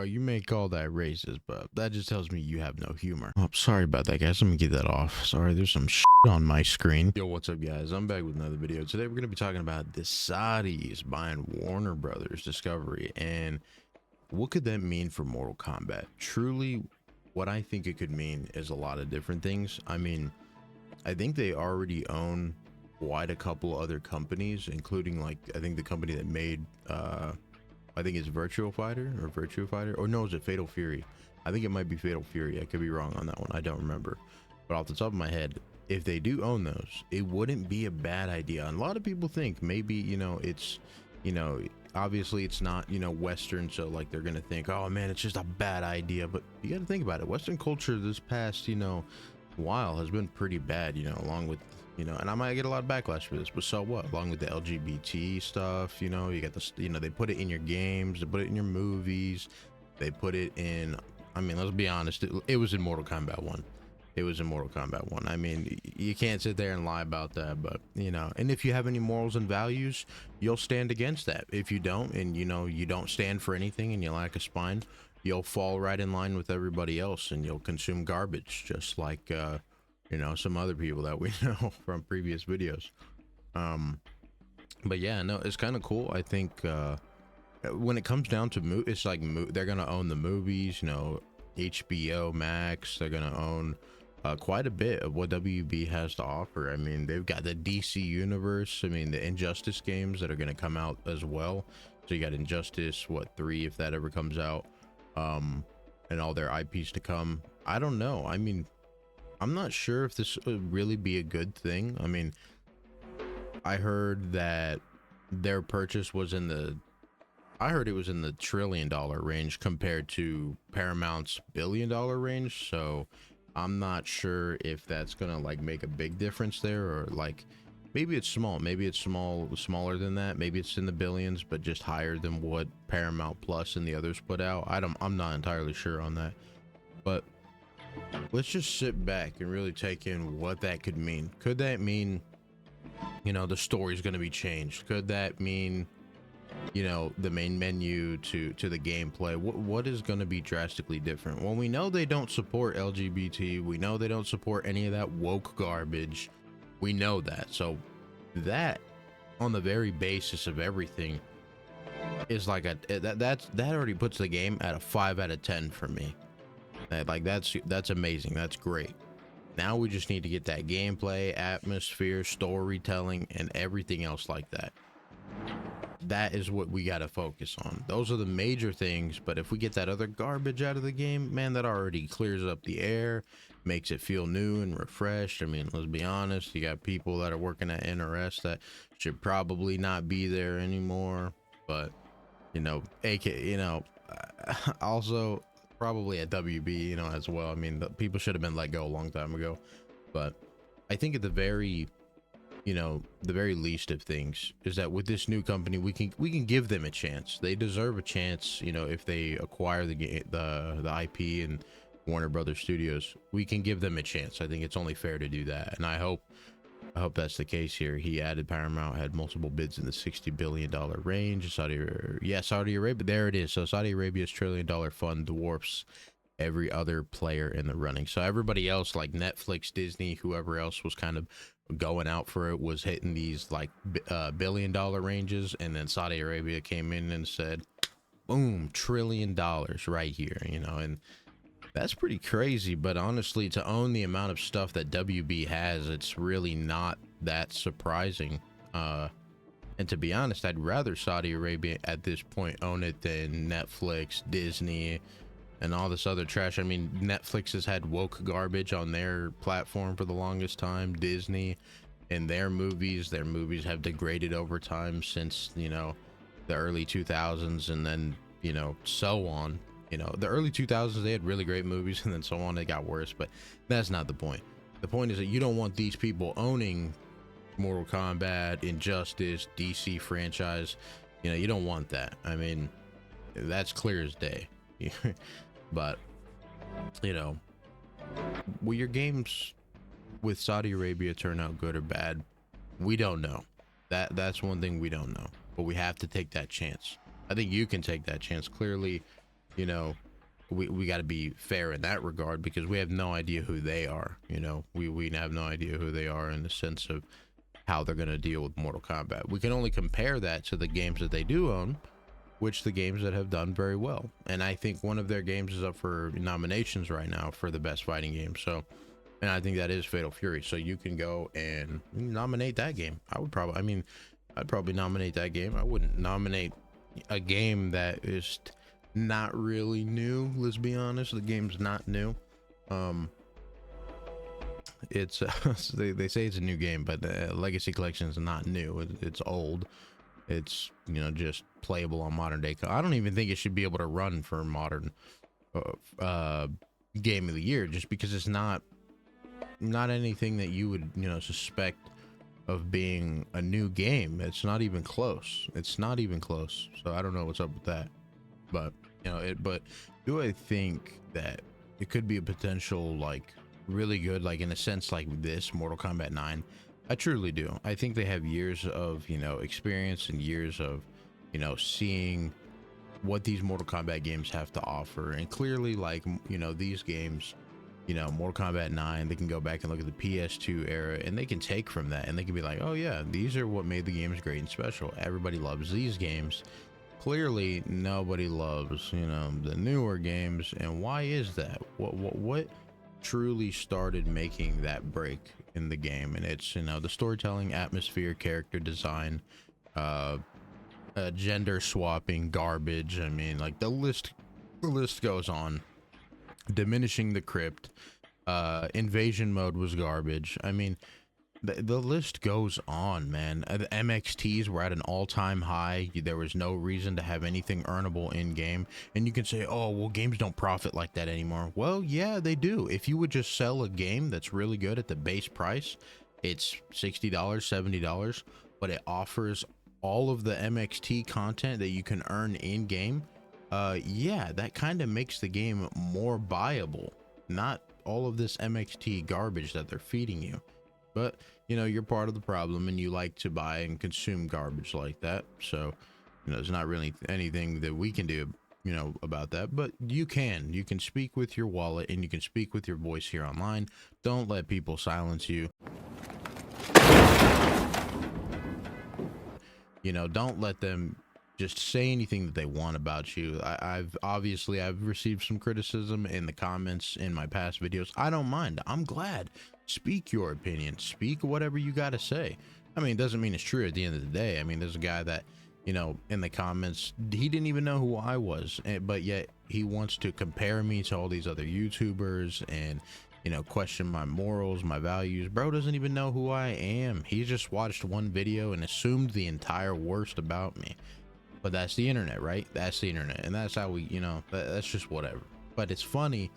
Bro, you may call that racist, but that just tells me you have no humor. Oh, sorry about that, guys. Let me get that off. Sorry, there's some shit on my screen. Yo, what's up, guys? I'm back with another video. Today, we're going to be talking about the Saudis buying Warner Brothers Discovery, and what could that mean for Mortal Kombat? Truly, what I think it could mean is a lot of different things. I mean, I think they already own quite a couple other companies, including, like, I think the company that made, I think it's Virtua Fighter, or no, is it Fatal Fury? I think it might be Fatal Fury. I could be wrong on that one. I don't remember. But off the top of my head, if they do own those, it wouldn't be a bad idea. And a lot of people think maybe, it's, obviously it's not, Western. So like they're going to think, oh man, it's just a bad idea. But you got to think about it. Western culture this past, while has been pretty bad, along with, and I might get a lot of backlash for this, but so what? Along with the LGBT stuff, you got this, they put it in your games, they put it in your movies, they put it in, I mean, let's be honest, it was in Mortal Kombat 1. It was in Mortal Kombat 1. I mean, you can't sit there and lie about that, but, and if you have any morals and values, you'll stand against that. If you don't, and, you don't stand for anything and you lack a spine, you'll fall right in line with everybody else and you'll consume garbage, just like, some other people that we know from previous videos. But yeah, no, it's kind of cool. I think when it comes down to it's like they're gonna own the movies, HBO Max. They're gonna own quite a bit of what WB has to offer. I mean, they've got the DC universe. I mean, the Injustice games that are gonna come out as well. So you got Injustice 3 if that ever comes out, and all their IPs to come. I don't know. I mean, I'm not sure if this would really be a good thing. I mean, I heard that their purchase was I heard it was in the $1 trillion range compared to Paramount's $1 billion range. So I'm not sure if that's gonna like make a big difference there, or like maybe it's small. Maybe it's smaller than that. Maybe it's in the billions, but just higher than what Paramount Plus and the others put out. I'm not entirely sure on that, but let's just sit back and really take in what that could mean. Could that mean, the story's going to be changed? Could that mean, the main menu to the gameplay? What is going to be drastically different? Well, we know they don't support LGBT. We know they don't support any of that woke garbage. We know that. So that, on the very basis of everything, is like that already puts the game at a 5 out of 10 for me. Like that's amazing. That's great. Now we just need to get that gameplay, atmosphere, storytelling, and everything else like that. That is what we got to focus on. Those are the major things. But if we get that other garbage out of the game, man, that already clears up the air, makes it feel new and refreshed. I mean, let's be honest, you got people that are working at NRS that should probably not be there anymore, but also probably at WB, as well. I mean, the people should have been let go a long time ago. But I think at the very least of things is that with this new company, we can give them a chance. They deserve a chance. If they acquire the IP and Warner Brothers Studios, we can give them a chance. I think it's only fair to do that, and I hope that's the case here. He added Paramount had multiple bids in the $60 billion range. Saudi Arabia, there it is. So Saudi Arabia's $1 trillion fund dwarfs every other player in the running. So everybody else, like Netflix, Disney, whoever else was kind of going out for it, was hitting these like $1 billion ranges, and then Saudi Arabia came in and said, boom, $1 trillion right here, and that's pretty crazy. But honestly, to own the amount of stuff that WB has, it's really not that surprising. And to be honest, I'd rather Saudi Arabia at this point own it than Netflix, Disney, and all this other trash. I mean, Netflix has had woke garbage on their platform for the longest time. Disney and their movies have degraded over time since, the early 2000s, and then, so on. The early 2000s, they had really great movies, and then so on, it got worse, but that's not the point. The point is that you don't want these people owning Mortal Kombat, Injustice, DC franchise. You don't want that. I mean, that's clear as day. But, will your games with Saudi Arabia turn out good or bad? We don't know. That's one thing we don't know, but we have to take that chance. I think you can take that chance. Clearly, you know, we got to be fair in that regard, because we have no idea who they are. You know, we have no idea who they are in the sense of how they're going to deal with Mortal Kombat. We can only compare that to the games that they do own, which the games that have done very well. And I think one of their games is up for nominations right now for the best fighting game. So, and I think that is Fatal Fury. So you can go and nominate that game. I'd probably nominate that game. I wouldn't nominate a game that is not really new. Let's be honest, the game's not new. It's they say it's a new game, but Legacy Collection is not new. It's old. It's, you know, just playable on modern day. I don't even think it should be able to run for modern game of the year, just because it's not anything that you would, you know, suspect of being a new game. It's not even close. It's not even close. So I don't know what's up with that. But, you know, but do I think that it could be a potential, like, really good, like, in a sense, like this Mortal Kombat 9? I truly do. I think they have years of, you know, experience and years of, you know, seeing what these Mortal Kombat games have to offer. And clearly, like, you know, these games, you know, Mortal Kombat 9, they can go back and look at the PS2 era and they can take from that and they can be like, oh yeah, these are what made the games great and special. Everybody loves these games. Clearly nobody loves, you know, the newer games. And why is that? What truly started making that break in the game? And it's, you know, the storytelling, atmosphere, character design, gender swapping, garbage. I mean, like, the list goes on. Diminishing the crypt, invasion mode was garbage. I mean, the list goes on, man. The MXTs were at an all-time high. There was no reason to have anything earnable in game. And you can say, oh, well, games don't profit like that anymore. Well, yeah, they do. If you would just sell a game that's really good at the base price, it's $60, $70, but it offers all of the MXT content that you can earn in game. Yeah, that kind of makes the game more buyable, not all of this MXT garbage that they're feeding you. But, you know, you're part of the problem and you like to buy and consume garbage like that. So, you know, there's not really anything that we can do, you know, about that. But you can speak with your wallet and you can speak with your voice here online. Don't let people silence you. You know, don't let them just say anything that they want about you. I've received some criticism in the comments in my past videos. I don't mind. I'm glad. Speak your opinion. Speak whatever you got to say. I mean, it doesn't mean it's true at the end of the day. I mean, there's a guy that, you know, in the comments, he didn't even know who I was, but yet he wants to compare me to all these other YouTubers and, you know, question my morals, my values. Bro doesn't even know who I am. He just watched one video and assumed the entire worst about me. But that's the internet, right? That's the internet. And that's how we, you know, that's just whatever. But it's funny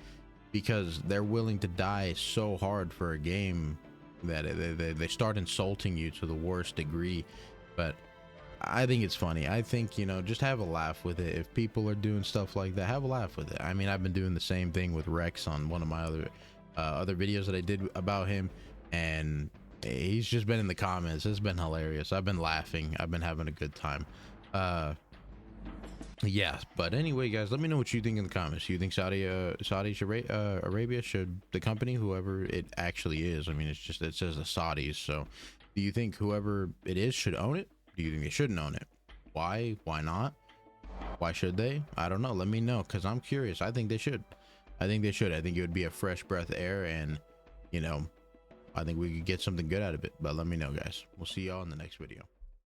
because they're willing to die so hard for a game that they start insulting you to the worst degree. But I think it's funny. I think, you know, just have a laugh with it. If people are doing stuff like that, have a laugh with it. I mean, I've been doing the same thing with Rex on one of my other videos that I did about him, and he's just been in the comments. It's been hilarious. I've been laughing. I've been having a good time. Yeah, but anyway, guys, let me know what you think in the comments. Do you think Saudi Arabia should, the company, whoever it actually is, I mean, it's just, it says the Saudis, so do you think whoever it is should own it? Do you think they shouldn't own it? Why not? Why should they? I don't know. Let me know, because I'm curious. I think they should. I think it would be a fresh breath of air, and, you know, I think we could get something good out of it. But let me know, guys. We'll see y'all in the next video.